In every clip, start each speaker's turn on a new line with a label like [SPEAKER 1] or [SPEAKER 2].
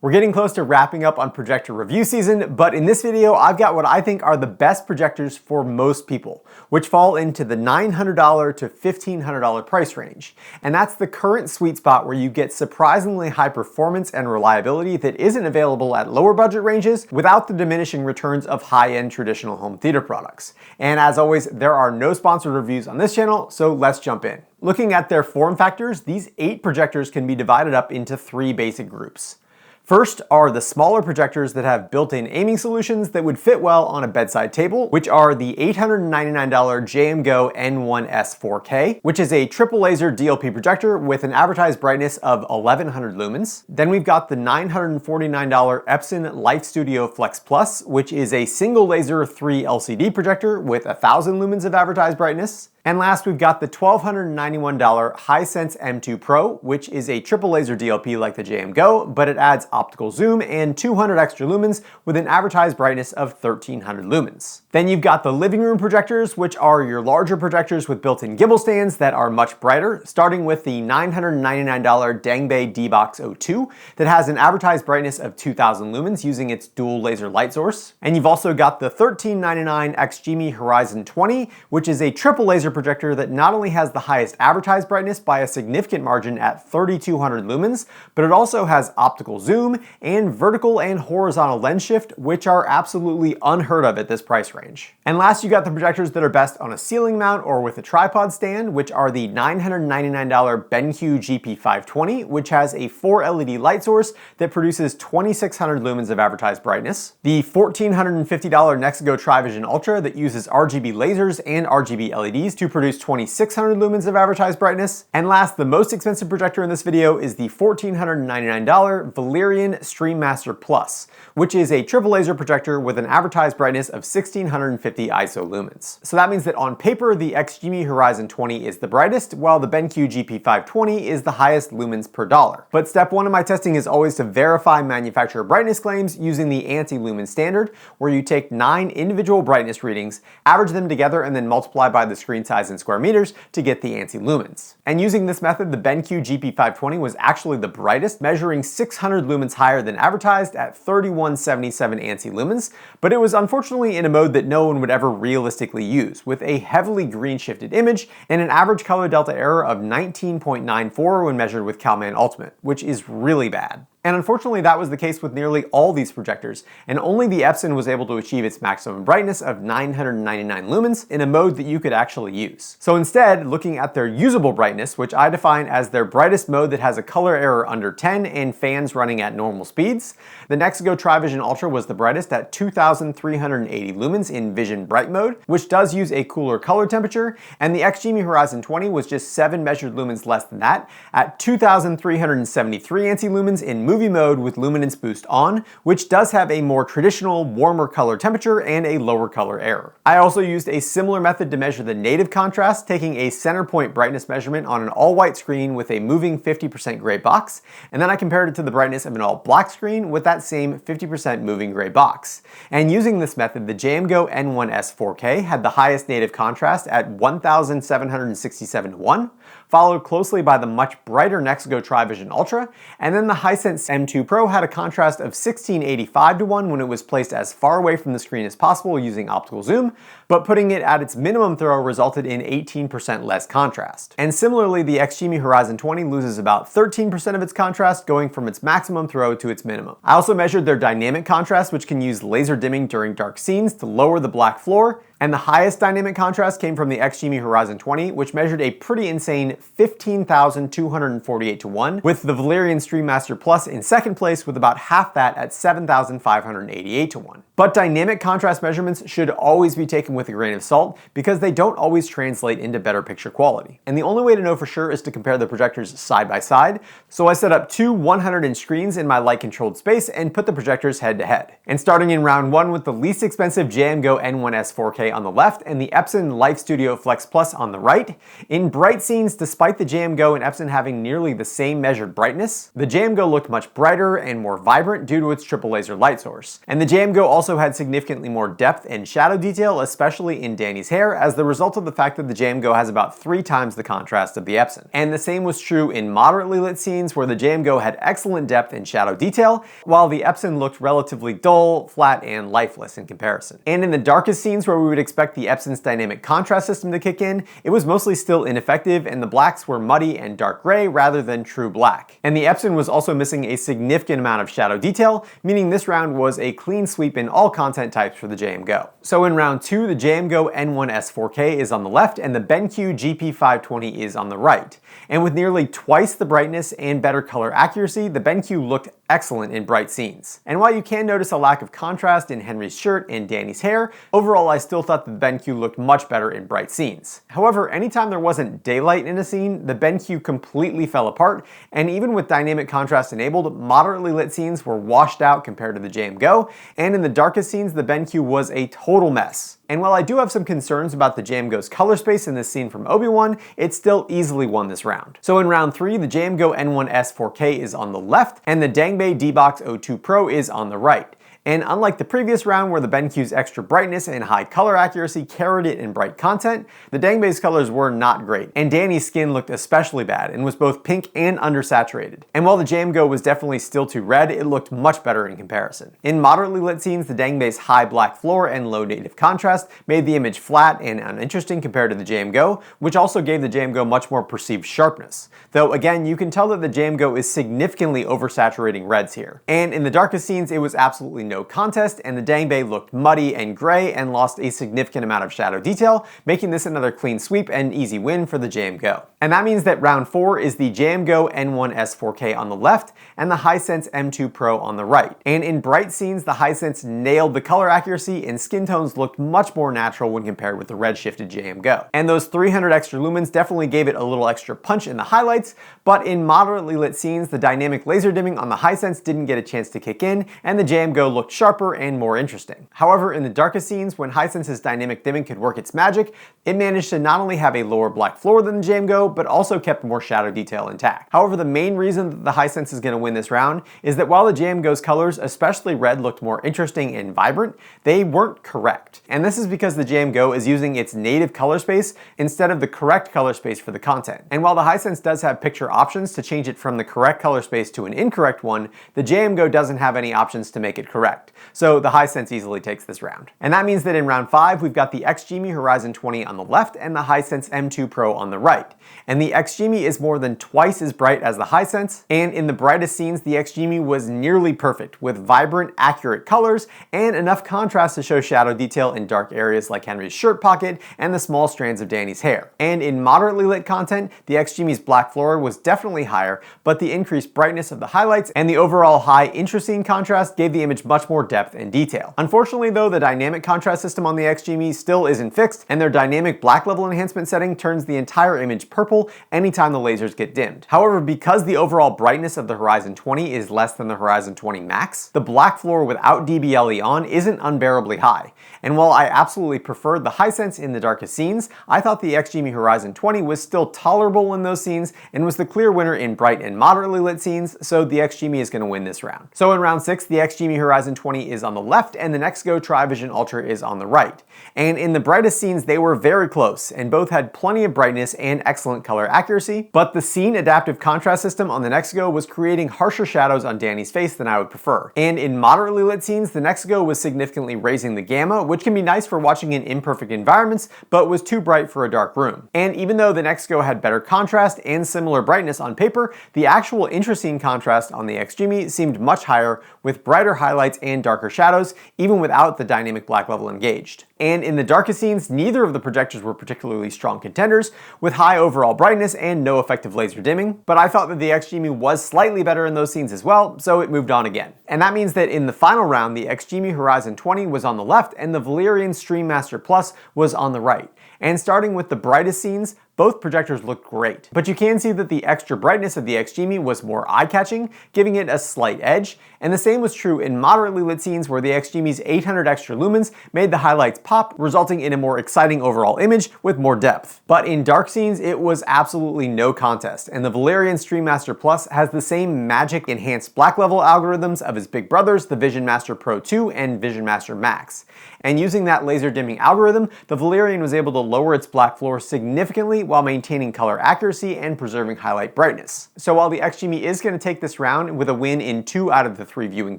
[SPEAKER 1] We're getting close to wrapping up on projector review season, but in this video, I've got what I think are the best projectors for most people, which fall into the $900 to $1,500 price range. And that's the current sweet spot where you get surprisingly high performance and reliability that isn't available at lower budget ranges without the diminishing returns of high-end traditional home theater products. And as always, there are no sponsored reviews on this channel, so let's jump in. Looking at their form factors, these 8 projectors can be divided up into 3 basic groups. First are the smaller projectors that have built-in aiming solutions that would fit well on a bedside table, which are the $899 JMGO N1S 4K, which is a triple laser DLP projector with an advertised brightness of 1100 lumens. Then we've got the $949 Epson Light Studio Flex Plus, which is a single laser 3 LCD projector with 1000 lumens of advertised brightness. And last, we've got the $1,291 Hisense M2 Pro, which is a triple laser DLP like the JMGO, but it adds optical zoom and 200 extra lumens with an advertised brightness of 1300 lumens. Then you've got the living room projectors, which are your larger projectors with built-in gimbal stands that are much brighter, starting with the $999 Dangbei D-Box 02 that has an advertised brightness of 2000 lumens using its dual laser light source. And you've also got the $1,399 XGIMI Horizon 20, which is a triple laser projector that not only has the highest advertised brightness by a significant margin at 3200 lumens, but it also has optical zoom and vertical and horizontal lens shift, which are absolutely unheard of at this price range. And last, you got the projectors that are best on a ceiling mount or with a tripod stand, which are the $999 BenQ GP520, which has a 4 LED light source that produces 2600 lumens of advertised brightness, the $1,450 Nexigo Trivision Ultra that uses RGB lasers and RGB LEDs to produce 2600 lumens of advertised brightness. And last, the most expensive projector in this video is the $1,499 Valerian StreamMaster Plus, which is a triple laser projector with an advertised brightness of 1650 ISO lumens. So that means that on paper, the XGIMI Horizon 20 is the brightest, while the BenQ GP520 is the highest lumens per dollar. But step 1 of my testing is always to verify manufacturer brightness claims using the ANSI lumen standard, where you take 9 individual brightness readings, average them together, and then multiply by the screen size in square meters to get the ANSI lumens. And using this method, the BenQ GP520 was actually the brightest, measuring 600 lumens higher than advertised at 3177 ANSI lumens, but it was unfortunately in a mode that no one would ever realistically use, with a heavily green shifted image and an average color delta error of 19.94 when measured with CalMan Ultimate, which is really bad. And unfortunately, that was the case with nearly all these projectors, and only the Epson was able to achieve its maximum brightness of 999 lumens in a mode that you could actually use. So instead, looking at their usable brightness, which I define as their brightest mode that has a color error under 10 and fans running at normal speeds, the Nexigo Trivision Ultra was the brightest at 2380 lumens in Vision Bright mode, which does use a cooler color temperature, and the XGIMI Horizon 20 was just 7 measured lumens less than that at 2373 ANSI lumens in Movie mode with luminance boost on, which does have a more traditional, warmer color temperature and a lower color error. I also used a similar method to measure the native contrast, taking a center point brightness measurement on an all-white screen with a moving 50% gray box, and then I compared it to the brightness of an all-black screen with that same 50% moving gray box. And using this method, the JMGO N1S 4K had the highest native contrast at 1767 to 1, followed closely by the much brighter Nexigo Trivision Ultra, and then the Hisense M2 Pro had a contrast of 1685 to 1 when it was placed as far away from the screen as possible using optical zoom, but putting it at its minimum throw resulted in 18% less contrast. And similarly, the XGIMI Horizon 20 loses about 13% of its contrast, going from its maximum throw to its minimum. I also measured their dynamic contrast, which can use laser dimming during dark scenes to lower the black floor, and the highest dynamic contrast came from the XGIMI Horizon 20, which measured a pretty insane 15,248 to 1, with the Valerian StreamMaster Plus in second place with about half that at 7,588 to 1. But dynamic contrast measurements should always be taken with a grain of salt because they don't always translate into better picture quality. And the only way to know for sure is to compare the projectors side by side. So I set up 2 100-inch screens in my light controlled space and put the projectors head to head. And starting in round 1 with the least expensive JMGO N1S 4K 4K on the left and the Epson Life Studio Flex Plus on the right. In bright scenes, despite the JM Go and Epson having nearly the same measured brightness, the JM Go looked much brighter and more vibrant due to its triple laser light source. And the JM Go also had significantly more depth and shadow detail, especially in Danny's hair, as the result of the fact that the JM Go has about 3 times the contrast of the Epson. And the same was true in moderately lit scenes where the JM Go had excellent depth and shadow detail, while the Epson looked relatively dull, flat, and lifeless in comparison. And in the darkest scenes where we would expect the Epson's dynamic contrast system to kick in, it was mostly still ineffective and the blacks were muddy and dark gray rather than true black. And the Epson was also missing a significant amount of shadow detail, meaning this round was a clean sweep in all content types for the JM Go. So in round 2, the JM Go N1S 4K is on the left and the BenQ GP520 is on the right. And with nearly twice the brightness and better color accuracy, the BenQ looked excellent in bright scenes. And while you can notice a lack of contrast in Henry's shirt and Danny's hair, overall I still thought the BenQ looked much better in bright scenes. However, anytime there wasn't daylight in a scene, the BenQ completely fell apart, and even with dynamic contrast enabled, moderately lit scenes were washed out compared to the JM Go, and in the darkest scenes the BenQ was a total mess. And while I do have some concerns about the JM Go's color space in this scene from Obi-Wan, it still easily won this round. So in round 3, the JM Go N1S 4K is on the left, and the Dangbei D-Box O2 Pro is on the right. And unlike the previous round where the BenQ's extra brightness and high color accuracy carried it in bright content, the Dangbei's colors were not great, and Danny's skin looked especially bad and was both pink and undersaturated. And while the JM Go was definitely still too red, it looked much better in comparison. In moderately lit scenes, the Dangbei's high black floor and low native contrast made the image flat and uninteresting compared to the JM Go, which also gave the JM Go much more perceived sharpness. Though again, you can tell that the JM Go is significantly oversaturating reds here. And in the darkest scenes, it was absolutely no contest, and the Dangbei looked muddy and gray and lost a significant amount of shadow detail, making this another clean sweep and easy win for the JM Go. And that means that round 4 is the JM Go N1S 4K on the left and the Hisense M2 Pro on the right. And in bright scenes, the Hisense nailed the color accuracy and skin tones looked much more natural when compared with the red shifted JM Go. And those 300 extra lumens definitely gave it a little extra punch in the highlights, but in moderately lit scenes, the dynamic laser dimming on the Hisense didn't get a chance to kick in, and the JM Go looked sharper and more interesting. However, in the darkest scenes, when Hisense's dynamic dimming could work its magic, it managed to not only have a lower black floor than the JM Go, but also kept more shadow detail intact. However, the main reason that the Hisense is going to win this round is that while the JM Go's colors, especially red, looked more interesting and vibrant, they weren't correct. And this is because the JM Go is using its native color space instead of the correct color space for the content. And while the Hisense does have picture options to change it from the correct color space to an incorrect one, the JM Go doesn't have any options to make it correct. So the Hisense easily takes this round. And that means that in round 5, we've got the XGIMI Horizon 20 on the left and the Hisense M2 Pro on the right. And the XGIMI is more than twice as bright as the Hisense, and in the brightest scenes, the XGIMI was nearly perfect, with vibrant, accurate colors and enough contrast to show shadow detail in dark areas like Henry's shirt pocket and the small strands of Danny's hair. And in moderately lit content, the XGIMI's black floor was definitely higher, but the increased brightness of the highlights and the overall high intrascene contrast gave the image much more depth and detail. Unfortunately though, the dynamic contrast system on the XGIMI still isn't fixed, and their dynamic black level enhancement setting turns the entire image purple anytime the lasers get dimmed. However, because the overall brightness of the Horizon 20 is less than the Horizon 20 Max, the black floor without DBLE on isn't unbearably high. And while I absolutely preferred the Hisense in the darkest scenes, I thought the XGIMI Horizon 20 was still tolerable in those scenes and was the clear winner in bright and moderately lit scenes, so the XGIMI is going to win this round. So in round 6, the XGIMI Horizon 20 is on the left and the Nexgo Tri-Vision Ultra is on the right. And in the brightest scenes, they were very close, and both had plenty of brightness and excellent color accuracy, but the scene adaptive contrast system on the Nexgo was creating harsher shadows on Danny's face than I would prefer. And in moderately lit scenes, the Nexgo was significantly raising the gamma, which can be nice for watching in imperfect environments, but was too bright for a dark room. And even though the Nexgo had better contrast and similar brightness on paper, the actual intrascene contrast on the XGIMI seemed much higher, with brighter highlights and darker shadows, even without the dynamic black level engaged. And in the darkest scenes, neither of the projectors were particularly strong contenders, with high overall brightness and no effective laser dimming, but I thought that the XGIMI was slightly better in those scenes as well, so it moved on again. And that means that in the final round, the XGIMI Horizon 20 was on the left and the Valerian Stream Master Plus was on the right. And starting with the brightest scenes, both projectors looked great. But you can see that the extra brightness of the XGIMI was more eye-catching, giving it a slight edge, and the same was true in moderately lit scenes where the XGIMI's 800 extra lumens made the highlights pop, resulting in a more exciting overall image with more depth. But in dark scenes, it was absolutely no contest, and the Valerian Stream Master Plus has the same magic enhanced black level algorithms of his big brothers, the Vision Master Pro 2 and Vision Master Max. And using that laser dimming algorithm, the Valerian was able to lower its black floor significantly while maintaining color accuracy and preserving highlight brightness. So while the XGIMI is going to take this round with a win in 2 out of the 3 viewing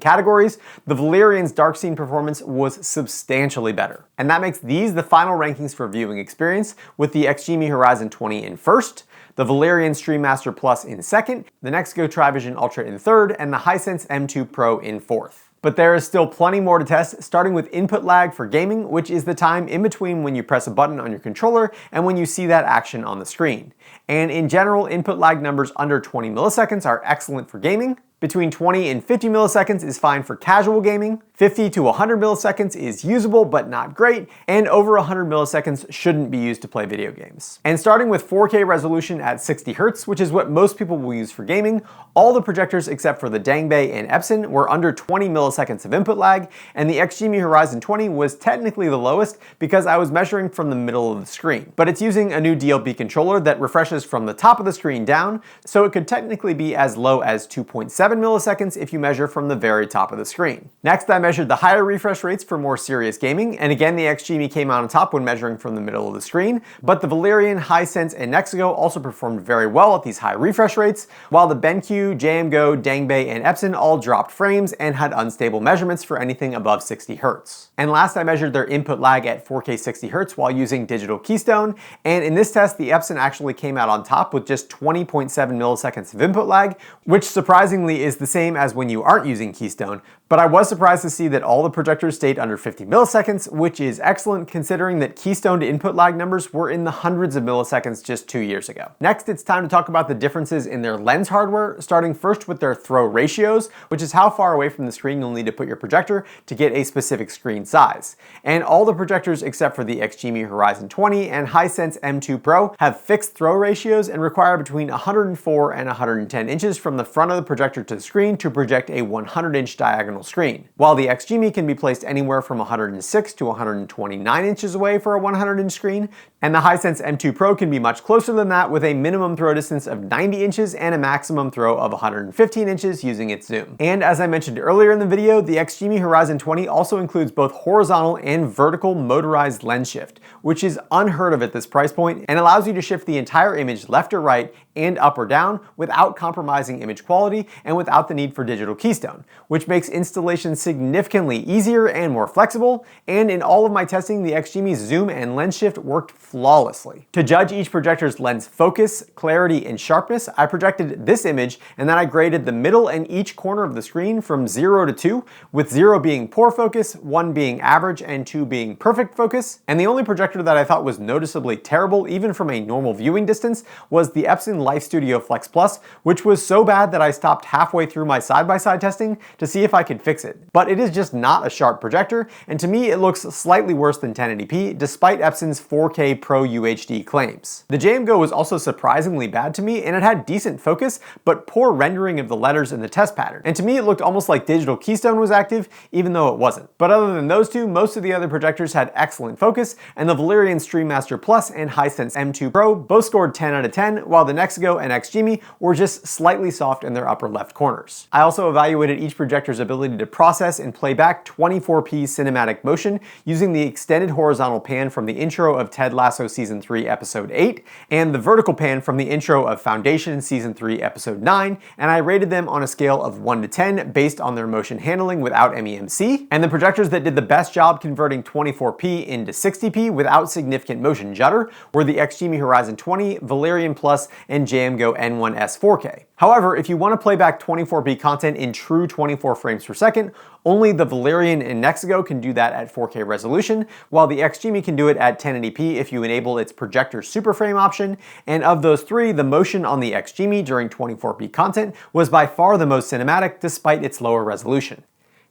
[SPEAKER 1] categories, the Valerian's dark scene performance was substantially better. And that makes these the final rankings for viewing experience, with the XGIMI Horizon 20 in first, the Valerian Stream Master Plus in second, the Nextgo Trivision Ultra in third, and the Hisense M2 Pro in fourth. But there is still plenty more to test, starting with input lag for gaming, which is the time in between when you press a button on your controller and when you see that action on the screen. And in general, input lag numbers under 20 milliseconds are excellent for gaming. Between 20 and 50 milliseconds is fine for casual gaming, 50 to 100 milliseconds is usable but not great, and over 100 milliseconds shouldn't be used to play video games. And starting with 4K resolution at 60 Hz, which is what most people will use for gaming, all the projectors except for the Dangbei and Epson were under 20 milliseconds of input lag, and the XGIMI Horizon 20 was technically the lowest because I was measuring from the middle of the screen. But it's using a new DLP controller that refreshes from the top of the screen down, so it could technically be as low as 2.7 milliseconds if you measure from the very top of the screen. Next, I measured the higher refresh rates for more serious gaming, and again the XGIMI came out on top when measuring from the middle of the screen, but the Valerian, Hisense, and Nextgo also performed very well at these high refresh rates, while the BenQ, JMGo, Dangbei, and Epson all dropped frames and had unstable measurements for anything above 60 Hz. And last, I measured their input lag at 4K 60 Hz while using digital keystone, and in this test the Epson actually came out on top with just 20.7 milliseconds of input lag, which surprisingly is the same as when you aren't using keystone, but I was surprised to see that all the projectors stayed under 50 milliseconds, which is excellent considering that keystone to input lag numbers were in the hundreds of milliseconds just 2 years ago. Next, it's time to talk about the differences in their lens hardware, starting first with their throw ratios, which is how far away from the screen you'll need to put your projector to get a specific screen size. And all the projectors except for the XGIMI Horizon 20 and Hisense M2 Pro have fixed throw ratios and require between 104 and 110 inches from the front of the projector to the screen to project a 100-inch diagonal screen, while the XGIMI can be placed anywhere from 106 to 129 inches away for a 100-inch screen, and the Hisense M2 Pro can be much closer than that with a minimum throw distance of 90 inches and a maximum throw of 115 inches using its zoom. And as I mentioned earlier in the video, the XGIMI Horizon 20 also includes both horizontal and vertical motorized lens shift, which is unheard of at this price point and allows you to shift the entire image left or right and up or down without compromising image quality and without the need for digital keystone, which makes installation significantly easier and more flexible, and in all of my testing, the XGIMI's zoom and lens shift worked flawlessly. To judge each projector's lens focus, clarity, and sharpness, I projected this image and then I graded the middle and each corner of the screen from 0 to 2, with 0 being poor focus, 1 being average, and 2 being perfect focus. And the only projector that I thought was noticeably terrible, even from a normal viewing distance, was the Epson Life Studio Flex Plus, which was so bad that I stopped halfway through my side-by-side testing to see if I could fix it. But it is just not a sharp projector, and to me it looks slightly worse than 1080p, despite Epson's 4K Pro UHD claims. The JMGo was also surprisingly bad to me, and it had decent focus, but poor rendering of the letters in the test pattern. And to me it looked almost like digital keystone was active, even though it wasn't. But other than those two, most of the other projectors had excellent focus, and the Valerian Stream Master Plus and Hisense M2 Pro both scored 10 out of 10, while the Nextgo and XGIMI were just slightly soft in their upper left corners. I also evaluated each projector's ability to process and play back 24p cinematic motion using the extended horizontal pan from the intro of Ted Lasso Season 3 Episode 8 and the vertical pan from the intro of Foundation Season 3 Episode 9, and I rated them on a scale of 1 to 10 based on their motion handling without MEMC, and the projectors that did the best job converting 24p into 60p without significant motion judder were the XGIMI Horizon 20, Valerian Plus, and JMGo N1S 4K. However, if you want to play back 24p content in true 24 frames per second, only the Valerian and Nextgo can do that at 4K resolution, while the XGIMI can do it at 1080p if you enable its projector super frame option, and of those three, the motion on the XGIMI during 24p content was by far the most cinematic despite its lower resolution.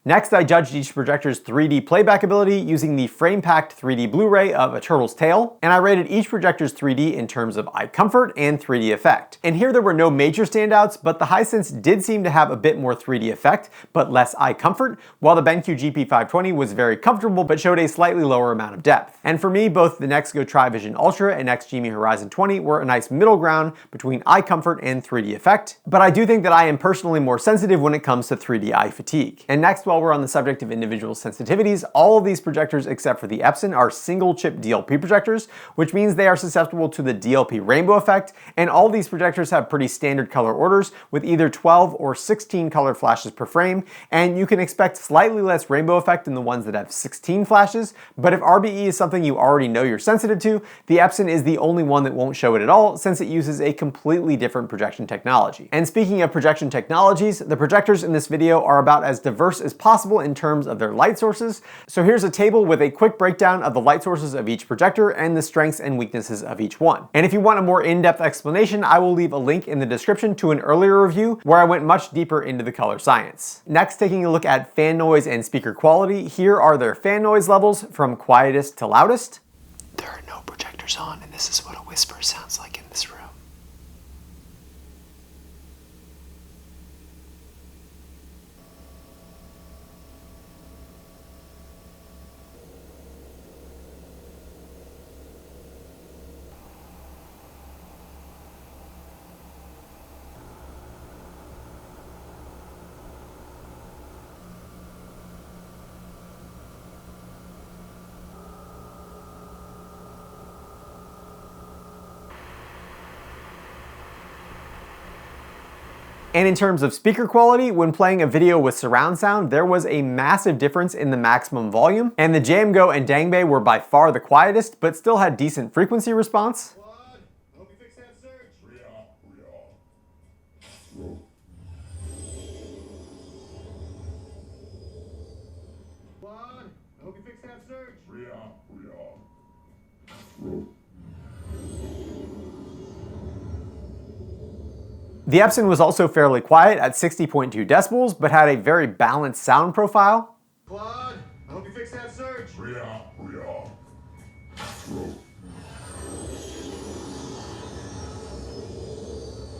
[SPEAKER 1] Next, I judged each projector's 3D playback ability using the frame-packed 3D Blu-ray of A Turtle's Tale, and I rated each projector's 3D in terms of eye comfort and 3D effect. And here there were no major standouts, but the Hisense did seem to have a bit more 3D effect, but less eye comfort, while the BenQ GP520 was very comfortable but showed a slightly lower amount of depth. And for me, both the Nexgo Tri-Vision Ultra and XGIMI Horizon 20 were a nice middle ground between eye comfort and 3D effect, but I do think that I am personally more sensitive when it comes to 3D eye fatigue. And next, while we're on the subject of individual sensitivities, all of these projectors except for the Epson are single chip DLP projectors, which means they are susceptible to the DLP Rainbow Effect, and all these projectors have pretty standard color orders with either 12 or 16 color flashes per frame, and you can expect slightly less rainbow effect in the ones that have 16 flashes, but if RBE is something you already know you're sensitive to, the Epson is the only one that won't show it at all since it uses a completely different projection technology. And speaking of projection technologies, the projectors in this video are about as diverse as possible in terms of their light sources. So here's a table with a quick breakdown of the light sources of each projector and the strengths and weaknesses of each one. And if you want a more in-depth explanation, I will leave a link in the description to an earlier review where I went much deeper into the color science. Next, taking a look at fan noise and speaker quality, here are their fan noise levels from quietest to loudest.
[SPEAKER 2] There are no projectors on, and this is what a whisper sounds like in this room.
[SPEAKER 1] And in terms of speaker quality, when playing a video with surround sound, there was a massive difference in the maximum volume, and the Jamgo and Dangbei were by far the quietest, but still had decent frequency response. The Epson was also fairly quiet at 60.2 decibels, but had a very balanced sound profile.
[SPEAKER 3] Claude, I hope you fix that surge.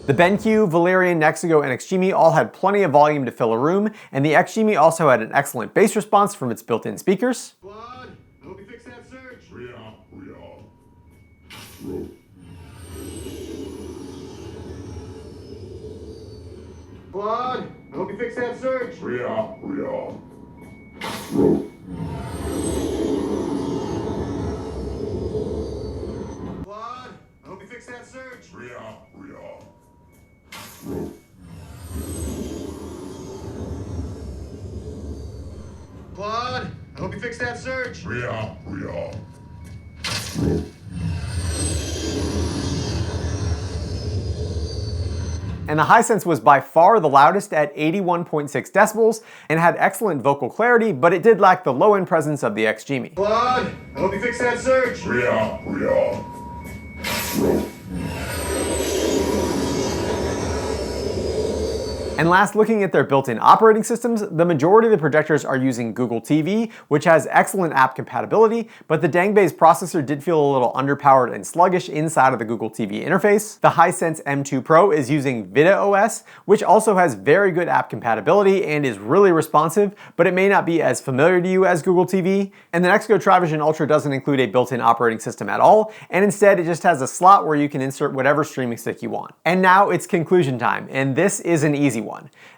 [SPEAKER 1] The BenQ, Valerian, Nexgo, and XGIMI all had plenty of volume to fill a room, and the XGIMI also had an excellent bass response from its built-in speakers.
[SPEAKER 3] Claude, I hope you fix that surge. Claude, I hope you fix that surge. Claude, I hope you fix that surge. Claude, I hope you fix that surge.
[SPEAKER 1] And the Hisense was by far the loudest at 81.6 decibels and had excellent vocal clarity, but it did lack the low-end presence of the XGIMI.
[SPEAKER 3] Claude, I hope you fix that surge.
[SPEAKER 1] And last, looking at their built-in operating systems, the majority of the projectors are using Google TV, which has excellent app compatibility, but the Dangbei's processor did feel a little underpowered and sluggish inside of the Google TV interface. The Hisense M2 Pro is using VidaOS, which also has very good app compatibility and is really responsive, but it may not be as familiar to you as Google TV. And the Nexgo Tri-Vision Ultra doesn't include a built-in operating system at all, and instead it just has a slot where you can insert whatever streaming stick you want. And now it's conclusion time, and this is an easy one.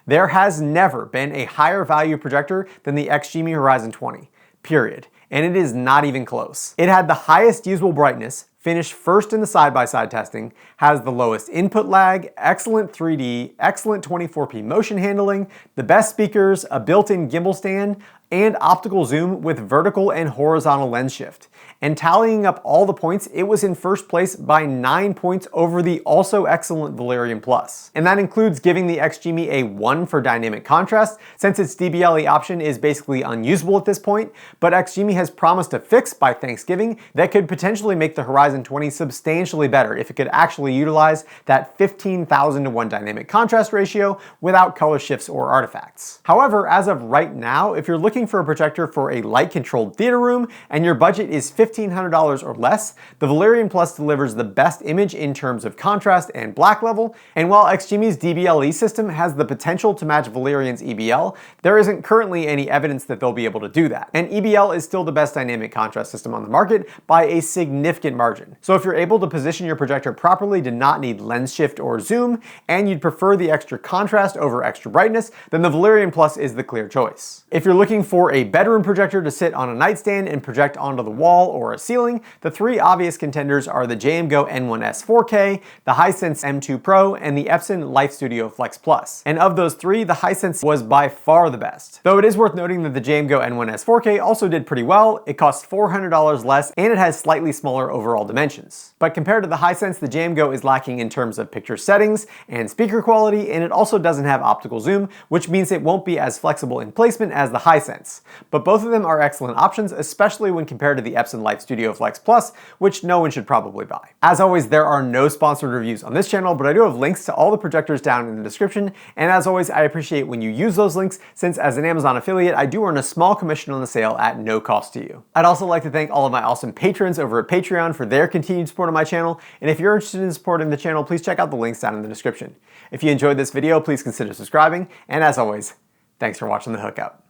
[SPEAKER 1] There has never been a higher value projector than the XGIMI Horizon 20, period. And it is not even close. It had the highest usable brightness, finished first in the side-by-side testing, has the lowest input lag, excellent 3D, excellent 24p motion handling, the best speakers, a built-in gimbal stand, and optical zoom with vertical and horizontal lens shift. And tallying up all the points, it was in first place by 9 points over the also excellent Valerian Plus. And that includes giving the XGIMI a 1 for dynamic contrast, since its DBLE option is basically unusable at this point, but XGIMI has promised a fix by Thanksgiving that could potentially make the Horizon Horizon 20 substantially better if it could actually utilize that 15,000 to 1 dynamic contrast ratio without color shifts or artifacts. However, as of right now, if you're looking for a projector for a light-controlled theater room and your budget is $1,500 or less, the Valerian Plus delivers the best image in terms of contrast and black level, and while XGIMI's DBLE system has the potential to match Valerian's EBL, there isn't currently any evidence that they'll be able to do that. And EBL is still the best dynamic contrast system on the market by a significant margin. So if you're able to position your projector properly to not need lens shift or zoom, and you'd prefer the extra contrast over extra brightness, then the Valerian Plus is the clear choice. If you're looking for a bedroom projector to sit on a nightstand and project onto the wall or a ceiling, the three obvious contenders are the JMGO N1S 4K, the Hisense M2 Pro, and the Epson Life Studio Flex Plus. And of those three, the Hisense was by far the best. Though it is worth noting that the JMGO N1S 4K also did pretty well. It costs $400 less and it has slightly smaller overall dimensions. But compared to the Hisense, the JMGO is lacking in terms of picture settings and speaker quality, and it also doesn't have optical zoom, which means it won't be as flexible in placement as the Hisense. But both of them are excellent options, especially when compared to the Epson Life Studio Flex Plus, which no one should probably buy. As always, there are no sponsored reviews on this channel, but I do have links to all the projectors down in the description, and as always, I appreciate when you use those links, since as an Amazon affiliate, I do earn a small commission on the sale at no cost to you. I'd also like to thank all of my awesome patrons over at Patreon for their continued support of my channel, and if you're interested in supporting the channel, please check out the links down in the description. If you enjoyed this video, please consider subscribing, and as always, thanks for watching The Hookup.